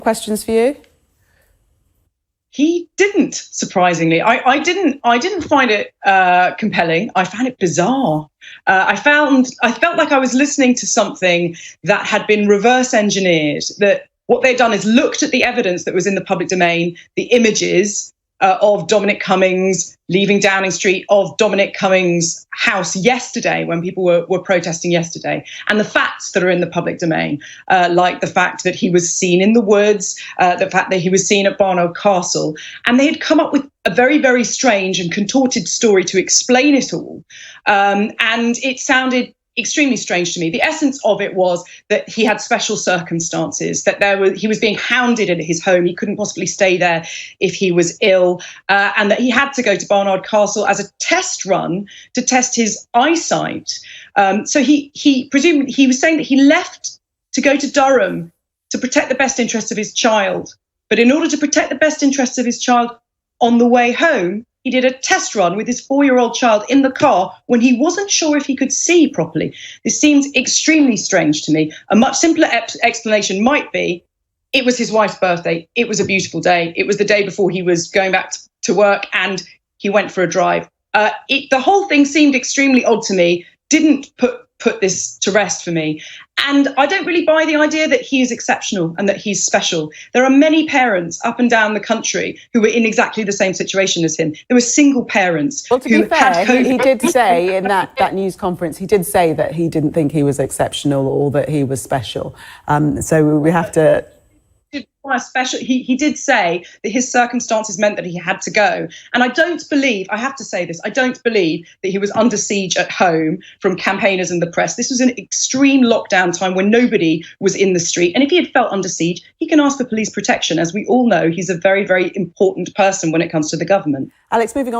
questions for you? He didn't, surprisingly. I didn't find it compelling. I found it bizarre. I felt like I was listening to something that had been reverse engineered, that what they'd done is looked at the evidence that was in the public domain, the images of Dominic Cummings leaving Downing Street, of Dominic Cummings' house yesterday when people were protesting yesterday, and the facts that are in the public domain, like the fact that he was seen in the woods, the fact that he was seen at Barnard Castle. And they had come up with a very, very strange and contorted story to explain it all. And it sounded extremely strange to me. The essence of it was that he had special circumstances, that he was being hounded at his home. He couldn't possibly stay there if he was ill, and that he had to go to Barnard Castle as a test run to test his eyesight. So he presumably, he was saying that he left to go to Durham to protect the best interests of his child. But in order to protect the best interests of his child on the way home, he did a test run with his 4-year-old child in the car when he wasn't sure if he could see properly. This seems extremely strange to me. A much simpler explanation might be, it was his wife's birthday. It was a beautiful day. It was the day before he was going back to work, and he went for a drive. The whole thing seemed extremely odd to me, didn't put this to rest for me. And I don't really buy the idea that he is exceptional and that he's special. There are many parents up and down the country who were in exactly the same situation as him. There were single parents. Well, to be fair, he did say in that news conference, he did say that he didn't think he was exceptional or that he was special. So we have to... He did say that his circumstances meant that he had to go. And I have to say this, I don't believe that he was under siege at home from campaigners and the press. This was an extreme lockdown time when nobody was in the street. And if he had felt under siege, he can ask for police protection. As we all know, he's a very, very important person when it comes to the government. Alex, moving on.